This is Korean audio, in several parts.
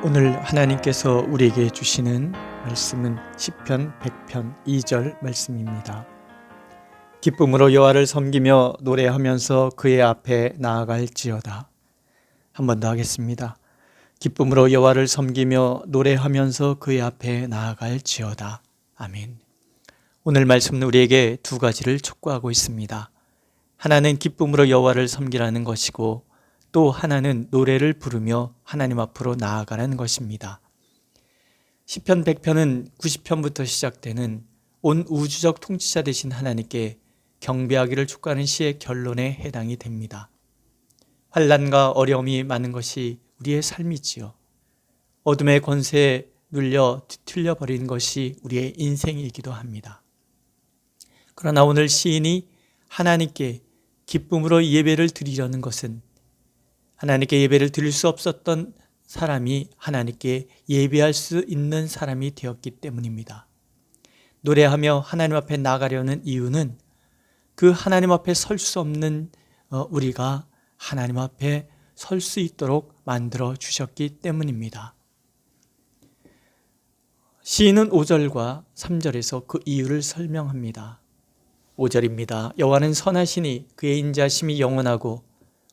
오늘 하나님께서 우리에게 주시는 말씀은 시편 100편 2절 말씀입니다. 기쁨으로 여호와를 섬기며 노래하면서 그의 앞에 나아갈지어다. 한 번 더 하겠습니다. 기쁨으로 여호와를 섬기며 노래하면서 그의 앞에 나아갈지어다. 아멘. 오늘 말씀은 우리에게 두 가지를 촉구하고 있습니다. 하나는 기쁨으로 여호와를 섬기라는 것이고, 또 하나는 노래를 부르며 하나님 앞으로 나아가라는 것입니다. 시편 100편은 90편부터 시작되는 온 우주적 통치자 되신 하나님께 경배하기를 촉구하는 시의 결론에 해당이 됩니다. 환난과 어려움이 많은 것이 우리의 삶이지요. 어둠의 권세에 눌려 뒤틀려 버린 것이 우리의 인생이기도 합니다. 그러나 오늘 시인이 하나님께 기쁨으로 예배를 드리려는 것은 하나님께 예배를 드릴 수 없었던 사람이 하나님께 예배할 수 있는 사람이 되었기 때문입니다. 노래하며 하나님 앞에 나가려는 이유는 그 하나님 앞에 설 수 없는 우리가 하나님 앞에 설 수 있도록 만들어 주셨기 때문입니다. 시인은 5절과 3절에서 그 이유를 설명합니다. 5절입니다. 여호와는 선하시니 그의 인자심이 영원하고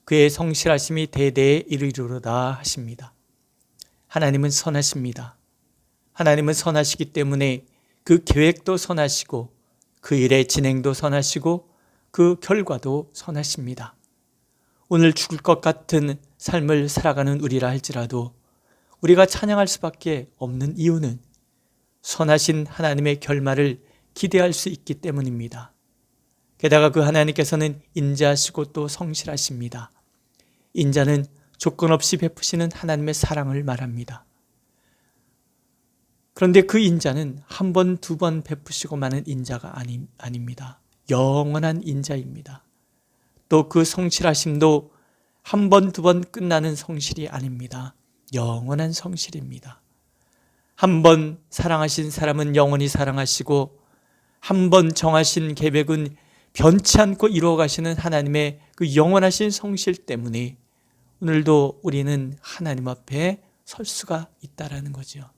그의 성실하심이 대대에 이르리로다 하십니다. 하나님은 선하십니다. 하나님은 선하시기 때문에 그 계획도 선하시고 그 일의 진행도 선하시고 그 결과도 선하십니다. 오늘 죽을 것 같은 삶을 살아가는 우리라 할지라도 우리가 찬양할 수밖에 없는 이유는 선하신 하나님의 결말을 기대할 수 있기 때문입니다. 게다가 그 하나님께서는 인자하시고 또 성실하십니다. 인자는 조건 없이 베푸시는 하나님의 사랑을 말합니다. 그런데 그 인자는 한 번, 두 번 베푸시고 마는 인자가 아닙니다. 영원한 인자입니다. 또 그 성실하심도 한 번, 두 번 끝나는 성실이 아닙니다. 영원한 성실입니다. 한 번 사랑하신 사람은 영원히 사랑하시고 한 번 정하신 계획은 변치 않고 이루어 가시는 하나님의 그 영원하신 성실 때문에 오늘도 우리는 하나님 앞에 설 수가 있다라는 거죠.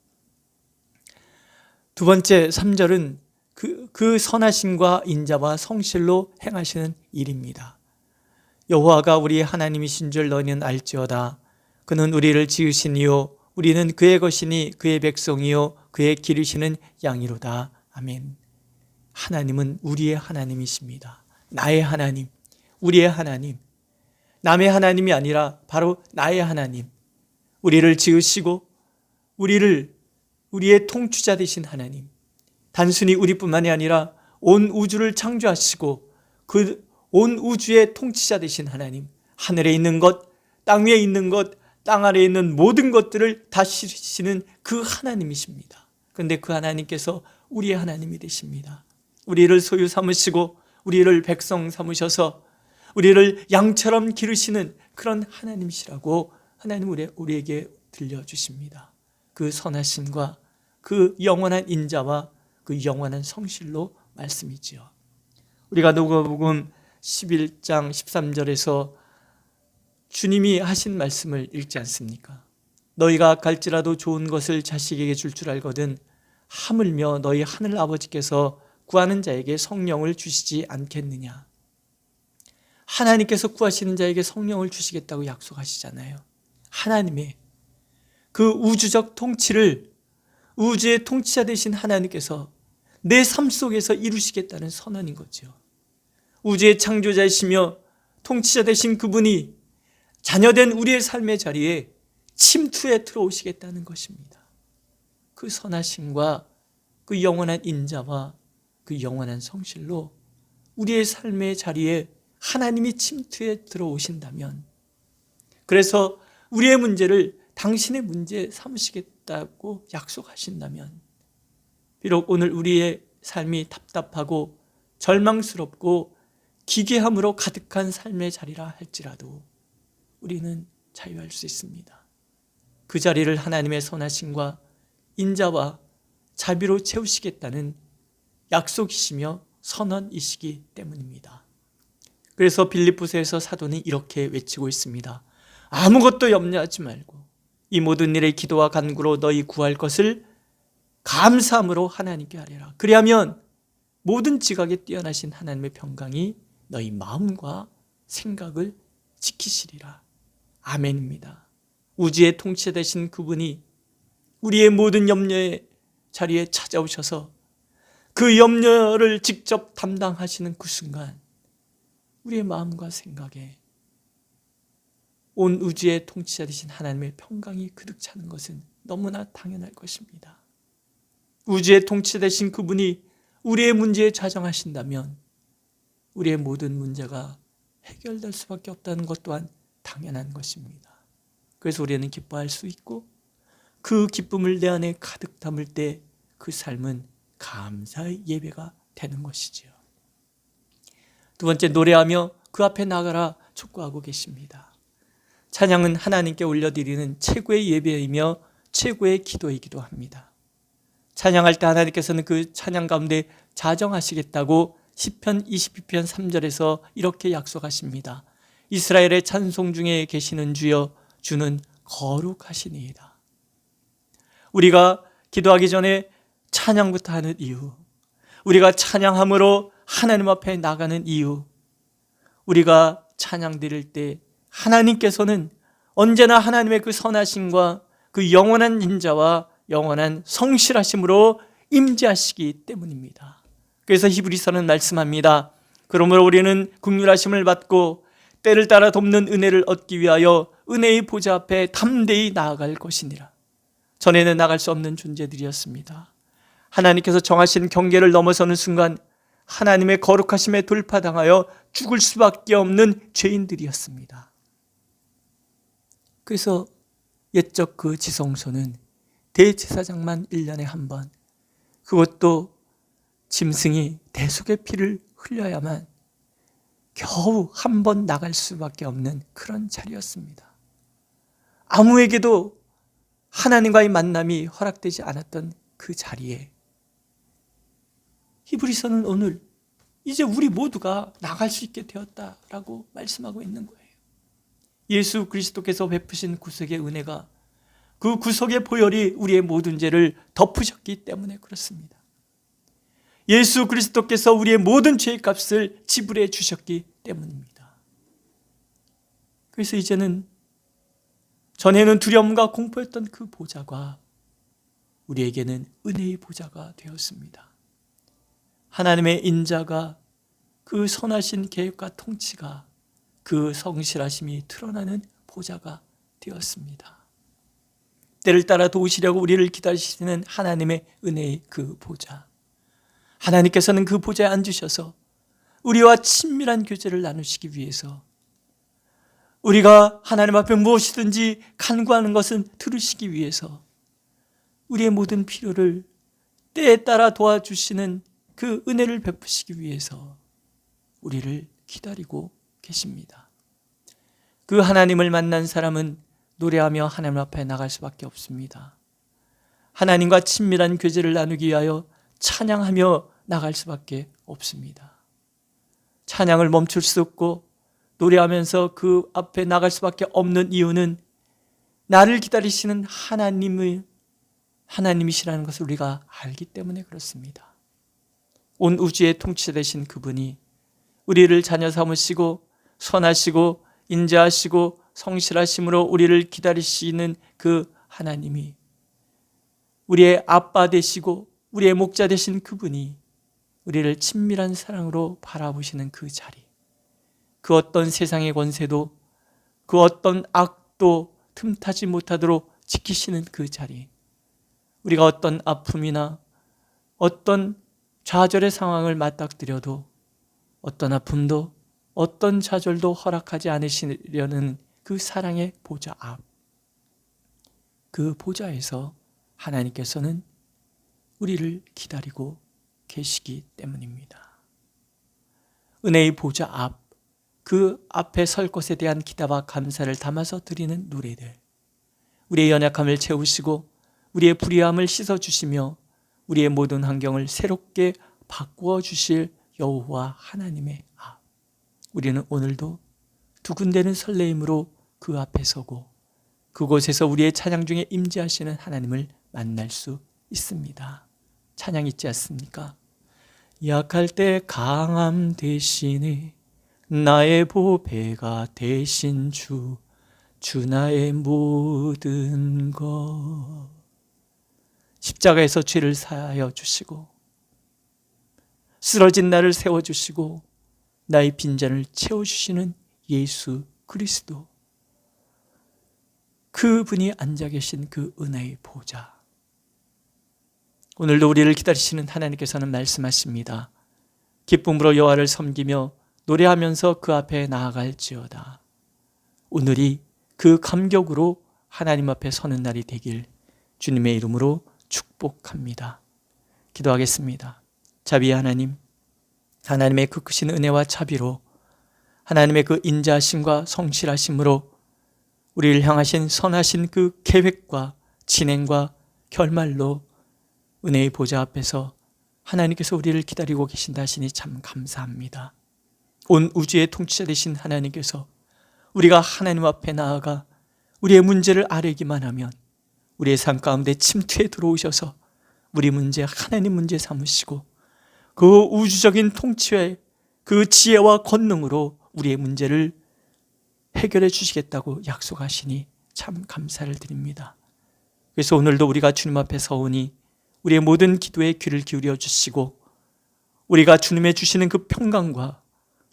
두 번째 3절은 그 선하심과 인자와 성실로 행하시는 일입니다. 여호와가 우리의 하나님이신 줄 너희는 알지어다. 그는 우리를 지으시니요 우리는 그의 것이니 그의 백성이요 그의 기르시는 양이로다. 아멘. 하나님은 우리의 하나님이십니다. 나의 하나님, 우리의 하나님, 남의 하나님이 아니라 바로 나의 하나님, 우리를 지으시고 우리의 통치자 되신 하나님, 단순히 우리뿐만이 아니라 온 우주를 창조하시고 그 온 우주의 통치자 되신 하나님, 하늘에 있는 것, 땅 위에 있는 것, 땅 아래에 있는 모든 것들을 다스리시는 그 하나님이십니다. 그런데 그 하나님께서 우리의 하나님이 되십니다. 우리를 소유 삼으시고 우리를 백성 삼으셔서 우리를 양처럼 기르시는 그런 하나님이시라고 하나님 우리에게 들려주십니다. 그 선하심과 그 영원한 인자와 그 영원한 성실로 말씀이지요. 우리가 누가복음 11장 13절에서 주님이 하신 말씀을 읽지 않습니까? 너희가 갈지라도 좋은 것을 자식에게 줄 알거든 하물며 너희 하늘 아버지께서 구하는 자에게 성령을 주시지 않겠느냐. 하나님께서 구하시는 자에게 성령을 주시겠다고 약속하시잖아요. 하나님의 그 우주적 통치를 우주의 통치자 되신 하나님께서 내 삶 속에서 이루시겠다는 선언인 거죠. 우주의 창조자이시며 통치자 되신 그분이 자녀된 우리의 삶의 자리에 침투해 들어오시겠다는 것입니다. 그 선하심과 그 영원한 인자와 그 영원한 성실로 우리의 삶의 자리에 하나님이 침투해 들어오신다면, 그래서 우리의 문제를 당신의 문제 삼으시겠다고 약속하신다면, 비록 오늘 우리의 삶이 답답하고 절망스럽고 기괴함으로 가득한 삶의 자리라 할지라도 우리는 자유할 수 있습니다. 그 자리를 하나님의 선하심과 인자와 자비로 채우시겠다는 약속이시며 선언이시기 때문입니다. 그래서 빌립보서에서 사도는 이렇게 외치고 있습니다. 아무것도 염려하지 말고 이 모든 일의 기도와 간구로 너희 구할 것을 감사함으로 하나님께 아뢰라. 그리하면 모든 지각에 뛰어나신 하나님의 평강이 너희 마음과 생각을 지키시리라. 아멘입니다. 우주의 통치 되신 그분이 우리의 모든 염려의 자리에 찾아오셔서 그 염려를 직접 담당하시는 그 순간 우리의 마음과 생각에 온 우주의 통치자 되신 하나님의 평강이 그득 차는 것은 너무나 당연할 것입니다. 우주의 통치 되신 그분이 우리의 문제에 좌정하신다면 우리의 모든 문제가 해결될 수밖에 없다는 것 또한 당연한 것입니다. 그래서 우리는 기뻐할 수 있고 그 기쁨을 내 안에 가득 담을 때 그 삶은 감사의 예배가 되는 것이지요. 두 번째, 노래하며 그 앞에 나가라 촉구하고 계십니다. 찬양은 하나님께 올려드리는 최고의 예배이며 최고의 기도이기도 합니다. 찬양할 때 하나님께서는 그 찬양 가운데 자정하시겠다고 시편 22편 3절에서 이렇게 약속하십니다. 이스라엘의 찬송 중에 계시는 주여, 주는 거룩하시니이다. 우리가 기도하기 전에 찬양부터 하는 이유, 우리가 찬양함으로 하나님 앞에 나가는 이유, 우리가 찬양 드릴 때 하나님께서는 언제나 하나님의 그 선하심과 그 영원한 인자와 영원한 성실하심으로 임재하시기 때문입니다. 그래서 히브리서는 말씀합니다. 그러므로 우리는 긍휼하심을 받고 때를 따라 돕는 은혜를 얻기 위하여 은혜의 보좌 앞에 담대히 나아갈 것이니라. 전에는 나갈 수 없는 존재들이었습니다. 하나님께서 정하신 경계를 넘어서는 순간 하나님의 거룩하심에 돌파당하여 죽을 수밖에 없는 죄인들이었습니다. 그래서 옛적 그 지성소는 대제사장만 1년에 한 번, 그것도 짐승이 대속의 피를 흘려야만 겨우 한 번 나갈 수밖에 없는 그런 자리였습니다. 아무에게도 하나님과의 만남이 허락되지 않았던 그 자리에 히브리서는 오늘 이제 우리 모두가 나갈 수 있게 되었다라고 말씀하고 있는 거예요. 예수 그리스도께서 베푸신 구속의 은혜가, 그 구속의 보혈이 우리의 모든 죄를 덮으셨기 때문에 그렇습니다. 예수 그리스도께서 우리의 모든 죄의 값을 지불해 주셨기 때문입니다. 그래서 이제는 전에는 두려움과 공포였던 그 보좌가 우리에게는 은혜의 보좌가 되었습니다. 하나님의 인자가, 그 선하신 계획과 통치가, 그 성실하심이 드러나는 보좌가 되었습니다. 때를 따라 도우시려고 우리를 기다리시는 하나님의 은혜의 그 보좌. 하나님께서는 그 보좌에 앉으셔서 우리와 친밀한 교제를 나누시기 위해서, 우리가 하나님 앞에 무엇이든지 간구하는 것은 들으시기 위해서 우리의 모든 필요를 때에 따라 도와주시는 그 은혜를 베푸시기 위해서 우리를 기다리고 계십니다. 그 하나님을 만난 사람은 노래하며 하나님 앞에 나갈 수밖에 없습니다. 하나님과 친밀한 교제를 나누기 위하여 찬양하며 나갈 수밖에 없습니다. 찬양을 멈출 수 없고 노래하면서 그 앞에 나갈 수밖에 없는 이유는 나를 기다리시는 하나님이시라는 것을 우리가 알기 때문에 그렇습니다. 온 우주의 통치 되신 그분이 우리를 자녀 삼으시고 선하시고 인자하시고 성실하심으로 우리를 기다리시는 그 하나님이, 우리의 아빠 되시고 우리의 목자 되신 그분이 우리를 친밀한 사랑으로 바라보시는 그 자리, 그 어떤 세상의 권세도, 그 어떤 악도 틈타지 못하도록 지키시는 그 자리, 우리가 어떤 아픔이나 어떤 좌절의 상황을 맞닥뜨려도 어떤 아픔도 어떤 좌절도 허락하지 않으시려는 그 사랑의 보좌 앞, 그 보좌에서 하나님께서는 우리를 기다리고 계시기 때문입니다. 은혜의 보좌 앞, 그 앞에 설 것에 대한 기대와 감사를 담아서 드리는 노래들, 우리의 연약함을 채우시고 우리의 불의함을 씻어주시며 우리의 모든 환경을 새롭게 바꾸어 주실 여호와 하나님의 앞, 우리는 오늘도 두근대는 설레임으로 그 앞에 서고 그곳에서 우리의 찬양 중에 임재하시는 하나님을 만날 수 있습니다. 찬양 있지 않습니까? 약할 때 강함 대신에 나의 보배가 되신 주 나의 모든 것. 십자가에서 죄를 사하여 주시고 쓰러진 나를 세워주시고 나의 빈잔을 채워주시는 예수 그리스도, 그분이 앉아 계신 그 은혜의 보좌. 오늘도 우리를 기다리시는 하나님께서는 말씀하십니다. 기쁨으로 여호와를 섬기며 노래하면서 그 앞에 나아갈지어다. 오늘이 그 감격으로 하나님 앞에 서는 날이 되길 주님의 이름으로 축복합니다. 기도하겠습니다. 자비의 하나님, 하나님의 그 크신 은혜와 자비로, 하나님의 그 인자하심과 성실하심으로 우리를 향하신 선하신 그 계획과 진행과 결말로 은혜의 보좌 앞에서 하나님께서 우리를 기다리고 계신다 하시니 참 감사합니다. 온 우주의 통치자 되신 하나님께서 우리가 하나님 앞에 나아가 우리의 문제를 아뢰기만 하면 우리의 삶 가운데 침투해 들어오셔서 우리 문제 하나님 문제 삼으시고 그 우주적인 통치의 그 지혜와 권능으로 우리의 문제를 해결해 주시겠다고 약속하시니 참 감사를 드립니다. 그래서 오늘도 우리가 주님 앞에 서오니 우리의 모든 기도에 귀를 기울여 주시고 우리가 주님의 주시는 그 평강과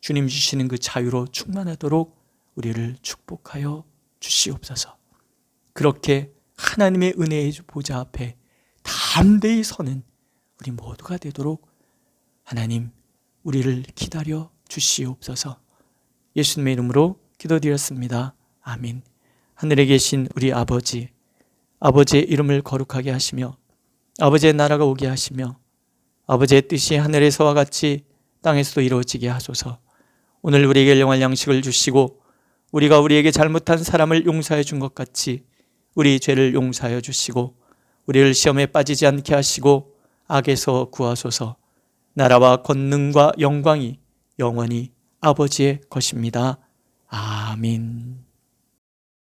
주님 주시는 그 자유로 충만하도록 우리를 축복하여 주시옵소서. 그렇게 하나님의 은혜의 보좌 앞에 담대히 서는 우리 모두가 되도록 하나님 우리를 기다려 주시옵소서. 예수님의 이름으로 기도드렸습니다. 아멘. 하늘에 계신 우리 아버지, 아버지의 이름을 거룩하게 하시며 아버지의 나라가 오게 하시며 아버지의 뜻이 하늘에서와 같이 땅에서도 이루어지게 하소서. 오늘 우리에게 일용할 양식을 주시고 우리가 우리에게 잘못한 사람을 용서해 준 것 같이 우리 죄를 용서하여 주시고 우리를 시험에 빠지지 않게 하시고 악에서 구하소서. 나라와 권능과 영광이 영원히 아버지의 것입니다. 아멘.